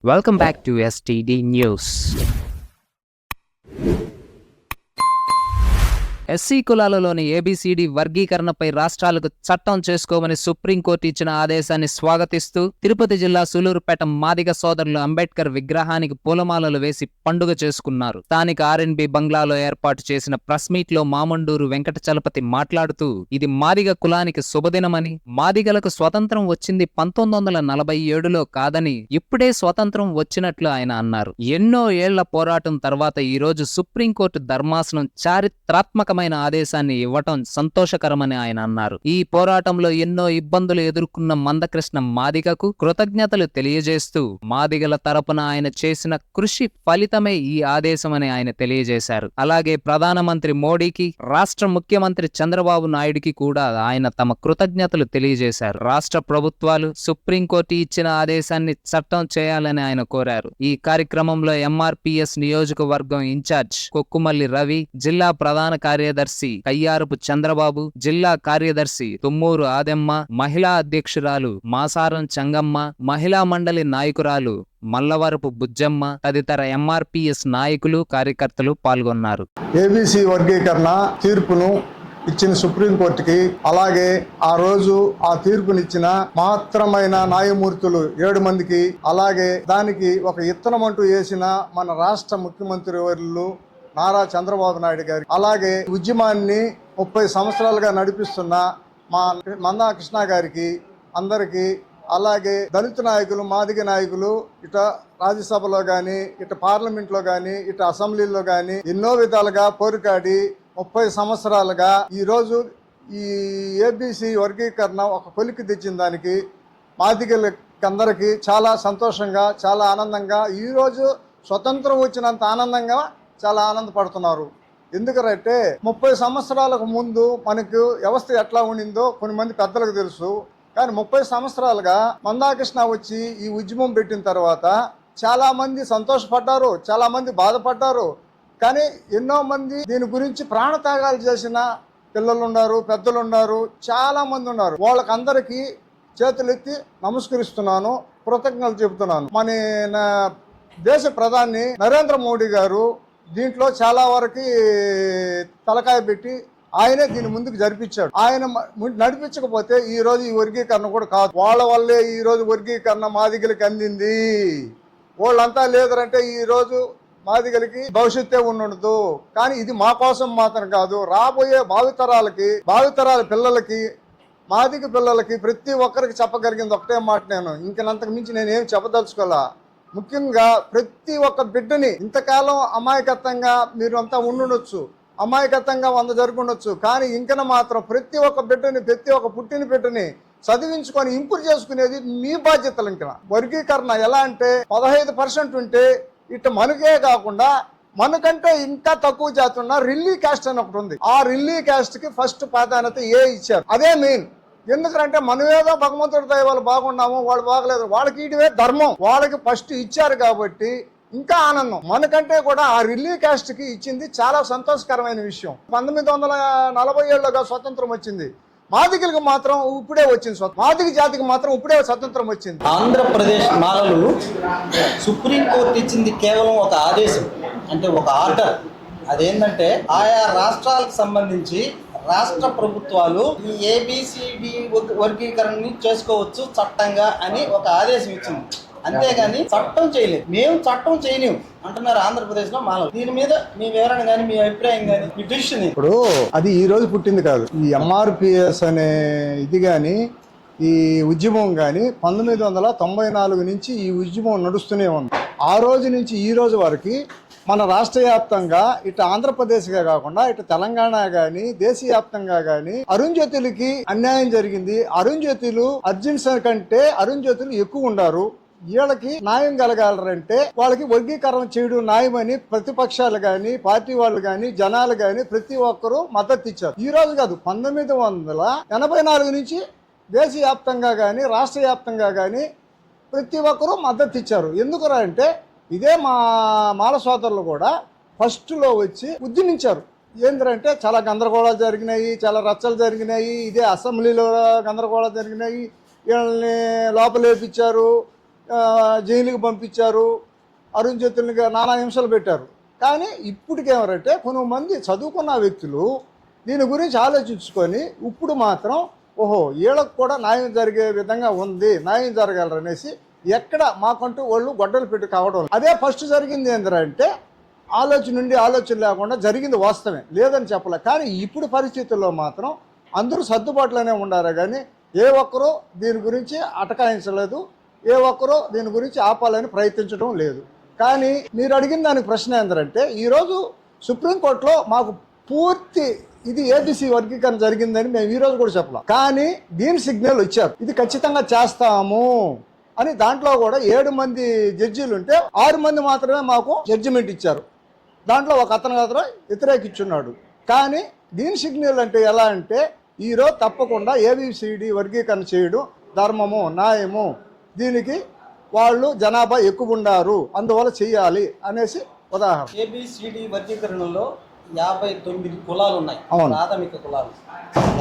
Welcome back to STD News. SC కులాలలోని ABCD వర్గీకరణపై రాష్ట్రాలకు చట్టం చేసుకోమని సుప్రీంకోర్టు ఇచ్చిన ఆదేశాన్ని స్వాగతిస్తూ తిరుపతి జిల్లా సూలూరుపేట మాదిగ సోదరులు అంబేద్కర్ విగ్రహానికి పూలమాలలు వేసి పండుగ చేసుకున్నారు. స్థానిక ఆర్ఎన్బి బంగ్లాలో ఏర్పాటు చేసిన ప్రెస్ మీట్ లో మామండూరు వెంకట చలపతి మాట్లాడుతూ ఇది మాదిగ కులానికి శుభదినమని, మాదిగలకు స్వతంత్రం వచ్చింది 1947లో కాదని ఇప్పుడే స్వతంత్రం వచ్చినట్లు ఆయన అన్నారు. ఎన్నో ఏళ్ల పోరాటం తర్వాత ఈ రోజు సుప్రీంకోర్టు ధర్మాసనం చారిత్రాత్మక ఆదేశాన్ని ఇవ్వటం సంతోషకరమని ఆయన అన్నారు. ఈ పోరాటంలో ఎన్నో ఇబ్బందులు ఎదుర్కొన్న మందకృష్ణ మాదిగకు కృతజ్ఞతలు తెలియజేస్తూ మాదిగల తరపున ఆయన చేసిన కృషి ఫలితమే ఈ ఆదేశమని ఆయన తెలియజేశారు. అలాగే ప్రధానమంత్రి మోడీకి, రాష్ట్ర ముఖ్యమంత్రి చంద్రబాబు నాయుడికి కూడా ఆయన తమ కృతజ్ఞతలు తెలియజేశారు. రాష్ట్ర ప్రభుత్వాలు సుప్రీంకోర్టు ఇచ్చిన ఆదేశాన్ని చట్టం చేయాలని ఆయన కోరారు. ఈ కార్యక్రమంలో ఎంఆర్పిఎస్ నియోజకవర్గం ఇన్ఛార్జ్ కొక్కుమల్లి రవి, జిల్లా ప్రధాన కార్యదర్శి కయ్యారపు చంద్రబాబు, జిల్లా కార్యదర్శి తుమ్మూరు ఆదెమ్మ, మహిళా అధ్యక్షురాలు మాసారం చంగమ్మ, మహిళా మండలి నాయకురాలు మల్లవరపు బుజ్జమ్మ తదితర ఎంఆర్పిఎస్ నాయకులు, కార్యకర్తలు పాల్గొన్నారు. ఏబీసీ వర్గీకరణ తీర్పును ఇచ్చిన సుప్రీంకోర్టుకి, అలాగే ఆ రోజు ఆ తీర్పునిచ్చిన మాత్రమైన న్యాయమూర్తులు 7 మందికి, అలాగే దానికి ఒక ఇత్తనం అంటూ వేసిన మన రాష్ట్ర ముఖ్యమంత్రి వర్యులు నారా చంద్రబాబు నాయుడు గారి, అలాగే ఉద్యమాన్ని 30 సంవత్సరాలుగా నడిపిస్తున్న మా మందా కృష్ణ గారికి, అందరికీ, అలాగే దళిత నాయకులు, మాదిగ నాయకులు ఇట రాజ్యసభలో కానీ, ఇట పార్లమెంట్లో కానీ, ఇట అసెంబ్లీలో కానీ ఎన్నో విధాలుగా పోరుకాడి 30 సంవత్సరాలుగా ఈరోజు ఈ ఏబీసీ వర్గీకరణ ఒక కొలికి తెచ్చిన దానికి మాదిగలందరికీ చాలా సంతోషంగా, చాలా ఆనందంగా, ఈరోజు స్వతంత్రం వచ్చినంత ఆనందంగా చాలా ఆనందపడుతున్నారు. ఎందుకంటే 30 సంవత్సరాలకు ముందు మనకు వ్యవస్థ ఎట్లా ఉండిందో కొన్ని మంది పెద్దలకు తెలుసు. కానీ 30 సంవత్సరాలుగా మందాకృష్ణ వచ్చి ఈ ఉద్యమం పెట్టిన తర్వాత చాలా మంది సంతోషపడ్డారు, చాలా మంది బాధపడ్డారు. కానీ ఎన్నో మంది దీని గురించి ప్రాణత్యాగాలు చేసిన పిల్లలు ఉన్నారు, పెద్దలు ఉన్నారు, చాలా మంది ఉన్నారు. వాళ్ళకందరికీ చేతులెత్తి నమస్కరిస్తున్నాను, కృతజ్ఞతలు చెబుతున్నాను. మన దేశ ప్రధాని నరేంద్ర మోడీ గారు దీంట్లో చాలా వరకు తలకాయ పెట్టి ఆయనే దీని ముందుకు జరిపించాడు. ఆయన నడిపించకపోతే ఈ రోజు ఈ వర్గీకరణ కూడా కాదు. వాళ్ళ వల్లే ఈ రోజు వర్గీకరణ మాదిగలకి అందింది. వాళ్ళంతా లేదంటే ఈ రోజు మాదిగలకి భవిష్యత్తే ఉండదు. కానీ ఇది మా కోసం మాత్రం కాదు, రాబోయే భావితరాల పిల్లలకి, మాదిగ పిల్లలకి ప్రతి ఒక్కరికి చెప్పగలిగింది ఒకటే మాట. నేను ఇంకనంతకు మించి నేనేం చెప్పదలుచుకోవాలా. ముఖ్యంగా ప్రతి ఒక్క బిడ్డని, ఇంతకాలం అమాయకత్వంగా మీరు అంతా ఉండుండొచ్చు, అమాయకత్వంగా 100 జరుగుండొచ్చు, కానీ ఇంకన మాత్రం ప్రతి ఒక్క బిడ్డని, ప్రతి ఒక్క పుట్టిన బిడ్డని చదివించుకొని ఇంప్రూవ్ చేసుకునేది మీ బాధ్యతలు. ఇంకా వర్గీకరణ ఎలా అంటే 15% ఉంటే ఇటు మనకే కాకుండా మనకంటే ఇంకా తక్కువ జాతి ఉన్న రిల్లీ క్యాస్ట్ అని ఒకటి ఉంది. ఆ రిల్లీ క్యాస్ట్ కి ఫస్ట్ ప్రాధాన్యత ఇచ్చారు. అదే మెయిన్. ఎందుకంటే మనమేదో భగవంతుడి దయ వాళ్ళు బాగున్నాము, వాళ్ళు బాగలేదు, వాళ్ళకి ఇటువే ధర్మం, వాళ్ళకి ఫస్ట్ ఇచ్చారు కాబట్టి ఇంకా ఆనందం. మనకంటే కూడా ఆ రిల్లీ క్యాస్ట్ కి ఇచ్చింది చాలా సంతోషకరమైన విషయం. 1947లోగా స్వతంత్రం వచ్చింది, మాదిగలకు మాత్రం ఇప్పుడే వచ్చింది. మాదిగ జాతికి మాత్రం ఇప్పుడే స్వతంత్రం వచ్చింది. ఆంధ్రప్రదేశ్ మాలలు సుప్రీంకోర్టు ఇచ్చింది కేవలం ఒక ఆదేశం, అంటే ఒక ఆర్డర్. అదేంటంటే ఆయా రాష్ట్రాలకు సంబంధించి రాష్ట్ర ప్రభుత్వాలు ఈ ఏబిసిడి వర్గీకరణని చేసుకోవచ్చు చట్టంగా అని ఒక ఆదేశం ఇచ్చింది. అంతేగాని చట్టం చేయలేదు. మేము చట్టం చేయలేము అంటున్నారు ఆంధ్రప్రదేశ్ లో మాలలు. దీని మీద మీ వివరణ గానీ, మీ అభిప్రాయం గానీ, మీ డిసిషన్. ఇప్పుడు అది ఈ రోజు పుట్టింది కాదు. ఈ ఎంఆర్పిఎస్ అనే ఇది గాని, ఈ ఉద్యమం గాని 1994 నుంచి ఈ ఉద్యమం నడుస్తూనే ఉంది. ఆ రోజు నుంచి ఈ రోజు వరకు మన రాష్ట్ర వ్యాప్తంగా, ఇటు ఆంధ్రప్రదేశ్గా కాకుండా ఇటు తెలంగాణ గాని, దేశవ్యాప్తంగా గాని అరుంజ్యోతులకి అన్యాయం జరిగింది. అరుంజ్యోతులు అర్జున్స్ కంటే అరుంజ్యోతులు ఎక్కువ ఉండారు. వీళ్ళకి న్యాయం కలగాలంటే వాళ్ళకి వర్గీకరణ చేయడం న్యాయమని ప్రతిపక్షాలు గాని, పార్టీ వాళ్ళు గాని, జనాలు గాని ప్రతి ఒక్కరూ మద్దతు ఇచ్చారు. ఈ రోజు కాదు, 1984 నుంచి దేశవ్యాప్తంగా గాని, రాష్ట్ర వ్యాప్తంగా గాని ప్రతి ఒక్కరూ మద్దతు ఇచ్చారు. ఎందుకురా అంటే ఇదే మా మాల సోదరులు కూడా ఫస్ట్లో వచ్చి ఉద్యమించారు. ఏంటంటే చాలా గందరగోళాలు జరిగినాయి, చాలా రచ్చలు జరిగినాయి, ఇదే అసెంబ్లీలో గందరగోళాలు జరిగినాయి, వీళ్ళని లోపలేపించారు, జైలుకి పంపించారు, అరుణ్జతుల్ని నానా హింసలు పెట్టారు. కానీ ఇప్పటికేమరంటే కొంతమంది చదువుకున్న వ్యక్తులు దీని గురించి ఆలోచించుకొని ఇప్పుడు మాత్రం ఓహో వీళ్ళకు కూడా న్యాయం జరిగే విధంగా ఉంది, న్యాయం జరగాలనేసి ఎక్కడ మాకంటూ వాళ్ళు గొడ్డలు పెట్టి కావడం. అదే ఫస్ట్ జరిగింది ఏంటంటే ఆలోచన లేకుండా జరిగింది వాస్తవమే, లేదని చెప్పలే. కానీ ఇప్పుడు పరిస్థితుల్లో మాత్రం అందరూ సర్దుబాటులోనే ఉండారు. కానీ ఏ ఒక్కరూ దీని గురించి అటకాయించలేదు, ఏ ఒక్కరూ దీని గురించి ఆపాలని ప్రయత్నించడం లేదు. కానీ మీరు అడిగిన దానికి ప్రశ్న ఏంటంటే ఈరోజు సుప్రీంకోర్టులో మాకు పూర్తి ఇది ఏబిసి వర్గీకరణ జరిగిందని మేము ఈరోజు కూడా చెప్పలేం. కానీ దీని సిగ్నల్ ఇచ్చారు, ఇది ఖచ్చితంగా చేస్తాము అని. దాంట్లో కూడా 7 మంది జడ్జీలు ఉంటే 6 మంది మాత్రమే మాకు జడ్జిమెంట్ ఇచ్చారు. దాంట్లో ఒక అతను వ్యతిరేకించున్నాడు. కానీ దీని సిగ్నల్ అంటే ఎలా అంటే ఈరోజు తప్పకుండా ఏబిసిడి వర్గీకరణ చేయడం ధర్మము, న్యాయము, దీనికి వాళ్ళు జనాభా ఎక్కువ ఉండారు అందువల్ల చెయ్యాలి అనేసి ఉదాహరణ. ఏబిసిడి వర్గీకరణలో 59 కులాలు ఉన్నాయి, అవును. ప్రాథమిక కులాలు.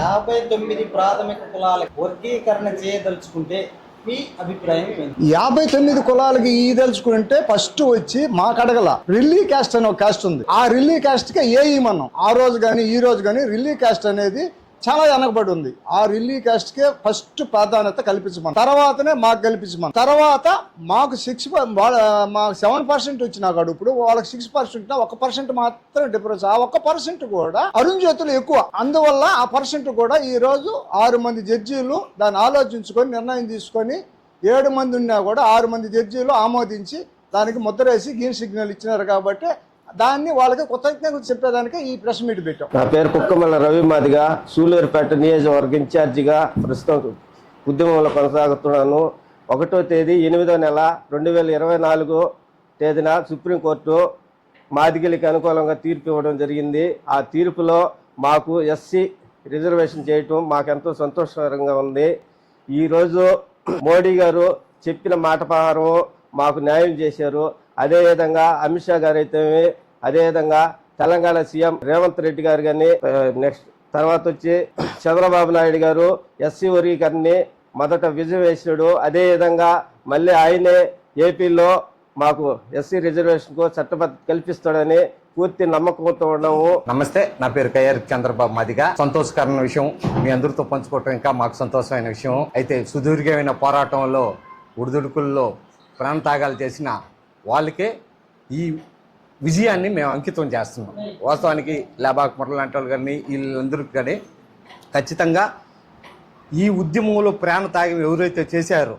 59 ప్రాథమిక కులాల వర్గీకరణ చేయదలుచుకుంటే మీ అభిప్రాయం ఏంటి? 59 కులాలకి ఈ తెలుసుకుంటే ఫస్ట్ వచ్చి మాకు అడగల రిల్లీ క్యాస్ట్ అనే ఒక క్యాస్ట్ ఉంది. ఆ రిల్లీ క్యాస్ట్ కే ఏమన్నాం ఆ రోజు కానీ ఈ రోజు కానీ రిల్లీ క్యాస్ట్ అనేది చాలా వెనకబడి ఉంది. ఆ రిల్లీ క్యాస్ట్ కే ఫస్ట్ ప్రాధాన్యత కల్పించమని, తర్వాతనే మాకు కల్పించమని, తర్వాత మాకు 7% వచ్చినా కాదు ఇప్పుడు వాళ్ళకి 6% 1% మాత్రం డిఫరెన్స్. ఆ 1% కూడా అరుణ్ జ్యోతులు ఎక్కువ, అందువల్ల ఆ పర్సెంట్ కూడా ఈ రోజు 6 మంది జడ్జీలు దాన్ని ఆలోచించుకొని నిర్ణయం తీసుకొని 7 మంది ఉన్నా కూడా 6 మంది జడ్జీలు ఆమోదించి దానికి ముద్రేసి గ్రీన్ సిగ్నల్ ఇచ్చినారు. కాబట్టి దాన్ని వాళ్ళకి కృతజ్ఞతలు చెప్పేదానికి ఈ ప్రెస్ మీట్ పెట్టాం. నా పేరు కుక్కమల్ల రవి మాదిగా, సూలూరుపేట నియోజకవర్గ ఇన్ఛార్జిగా ప్రస్తుతం ఉద్యమంలో కొనసాగుతున్నాను. 1వ తేదీ 8వ నెల 2024 తేదీన సుప్రీంకోర్టు మాదిగలికి అనుకూలంగా తీర్పు ఇవ్వడం జరిగింది. ఆ తీర్పులో మాకు ఎస్సీ రిజర్వేషన్ చేయటం మాకెంతో సంతోషకరంగా ఉంది. ఈరోజు మోడీ గారు చెప్పిన మాట ప్రకారం మాకు న్యాయం చేశారు. అదేవిధంగా అమిత్ షా గారు అయితే, అదేవిధంగా తెలంగాణ సీఎం రేవంత్ రెడ్డి గారు కానీ, నెక్స్ట్ తర్వాత వచ్చి చంద్రబాబు నాయుడు గారు ఎస్సీ వర్గీకరణని మొదట విజయం వేసాడు. అదేవిధంగా మళ్ళీ ఆయనే ఏపీలో మాకు ఎస్సీ రిజర్వేషన్కు చట్టబద్ధత కల్పిస్తాడని పూర్తి నమ్మకంతో ఉన్నాము. నమస్తే, నా పేరు కయ్యారి చంద్రబాబు మాదిగా. సంతోషకరమైన విషయం మీ అందరితో పంచుకోవటం ఇంకా మాకు సంతోషమైన విషయం. అయితే సుదీర్ఘమైన పోరాటంలో ఉడుదుడుకుల్లో ప్రాణత్యాగాలు చేసిన వాళ్ళకే ఈ విజయాన్ని మేము అంకితం చేస్తున్నాం. వాస్తవానికి లేబాక్ మురళి లాంటి వాళ్ళు కానీ వీళ్ళందరికీ కానీ ఖచ్చితంగా ఈ ఉద్యమంలో ప్రాణత్యాగం ఎవరైతే చేశారో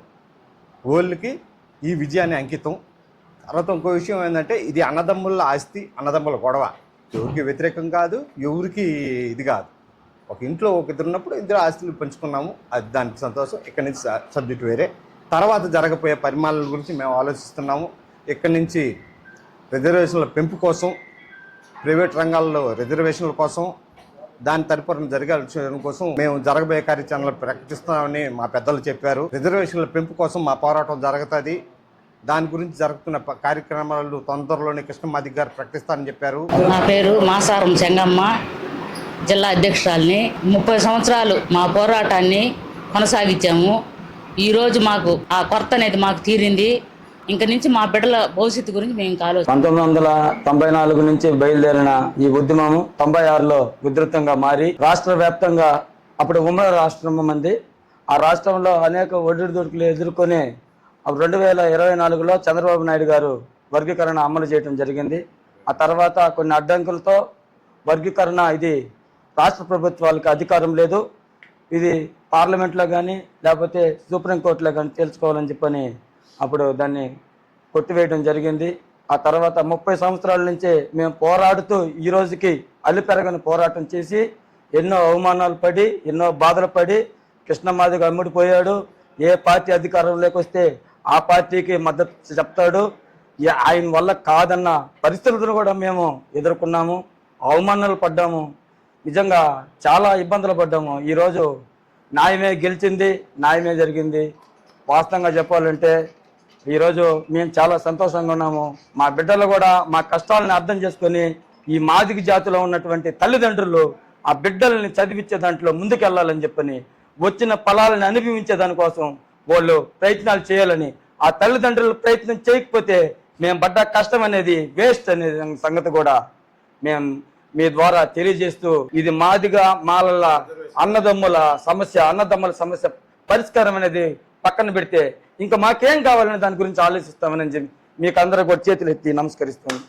వాళ్ళకి ఈ విజయాన్ని అంకితం. తర్వాత ఇంకో విషయం ఏంటంటే ఇది అన్నదమ్ముల ఆస్తి, అన్నదమ్ముల గొడవ. ఎవరికి వ్యతిరేకం కాదు, ఎవరికి ఇది కాదు. ఒక ఇంట్లో ఒక ఇద్దరు ఉన్నప్పుడు ఇద్దరు ఆస్తులు పంచుకున్నాము, అది దానికి సంతోషం. ఇక్కడి నుంచి సబ్జెక్ట్ వేరే. తర్వాత జరగబోయే పరిమాణాల గురించి మేము ఆలోచిస్తున్నాము. ఇక్కడి నుంచి రిజర్వేషన్ల పెంపు కోసం, ప్రైవేట్ రంగాల్లో రిజర్వేషన్ల కోసం, దాని తదుపరి జరగాల్సిన కోసం మేము జరగబోయే కార్యాచరణలు ప్రకటిస్తున్నామని మా పెద్దలు చెప్పారు. రిజర్వేషన్ల పెంపు కోసం మా పోరాటం జరుగుతుంది. దాని గురించి జరుగుతున్న కార్యక్రమాలు తొందరలోనే కృష్ణమాది గారు ప్రకటిస్తారని చెప్పారు. నా పేరు మాసారం చెంగమ్మ, జిల్లా అధ్యక్షురాలిని. 30 సంవత్సరాలు మా పోరాటాన్ని కొనసాగించాము. ఈరోజు మాకు ఆ కొరత అనేది మాకు తీరింది. ఇంక నుంచి మా బిడ్డల భవిష్యత్తు గురించి మేము ఆలోచన. 1994 నుంచి బయలుదేరిన ఈ ఉద్యమము 96లో ఉధృతంగా మారి రాష్ట్ర వ్యాప్తంగా, అప్పుడు ఉమ్మడి రాష్ట్రం మంది, ఆ రాష్ట్రంలో అనేక ఒడిదుడుకులు ఎదుర్కొని 2024లో చంద్రబాబు నాయుడు గారు వర్గీకరణ అమలు చేయడం జరిగింది. ఆ తర్వాత కొన్ని అడ్డంకులతో వర్గీకరణ ఇది రాష్ట్ర ప్రభుత్వాలకు అధికారం లేదు, ఇది పార్లమెంట్లో కానీ లేకపోతే సుప్రీంకోర్టులో కానీ తెలుసుకోవాలని చెప్పని అప్పుడు దాన్ని కొట్టివేయడం జరిగింది. ఆ తర్వాత 30 సంవత్సరాల నుంచే మేము పోరాడుతూ ఈ రోజుకి అల్లిపెరగని పోరాటం చేసి ఎన్నో అవమానాలు పడి, ఎన్నో బాధలు పడి కృష్ణమాదిగా అమ్ముడిపోయాడు. ఏ పార్టీ అధికారంలోకి వస్తే ఆ పార్టీకి మద్దతు చెప్తాడు. ఆయన వల్ల కాదన్న పరిస్థితులను కూడా మేము ఎదుర్కొన్నాము, అవమానాలు పడ్డాము, నిజంగా చాలా ఇబ్బందులు పడ్డాము. ఈరోజు న్యాయమే గెలిచింది, న్యాయమే జరిగింది. వాస్తవంగా చెప్పాలంటే ఈరోజు మేము చాలా సంతోషంగా ఉన్నాము. మా బిడ్డలు కూడా మా కష్టాలను అర్థం చేసుకొని ఈ మాదిగ జాతిలో ఉన్నటువంటి తల్లిదండ్రులు ఆ బిడ్డల్ని చదివించే దాంట్లో ముందుకెళ్లాలని చెప్పని, వచ్చిన ఫలాలను అనుభవించే దానికోసం వాళ్ళు ప్రయత్నాలు చేయాలని ఆ తల్లిదండ్రులు ప్రయత్నం చేయకపోతే మేము పడ్డ కష్టం అనేది వేస్ట్ అనేది సంగతి కూడా మేము మీ ద్వారా తెలియజేస్తూ, ఇది మాదిగా మాలల అన్నదమ్ముల సమస్య పరిష్కారం అనేది పక్కన పెడితే ఇంకా మాకేం కావాలనే దాని గురించి ఆలోచిస్తామని చెప్పి మీకు అందరూ కూడా చేతులు ఎత్తి నమస్కరిస్తాను.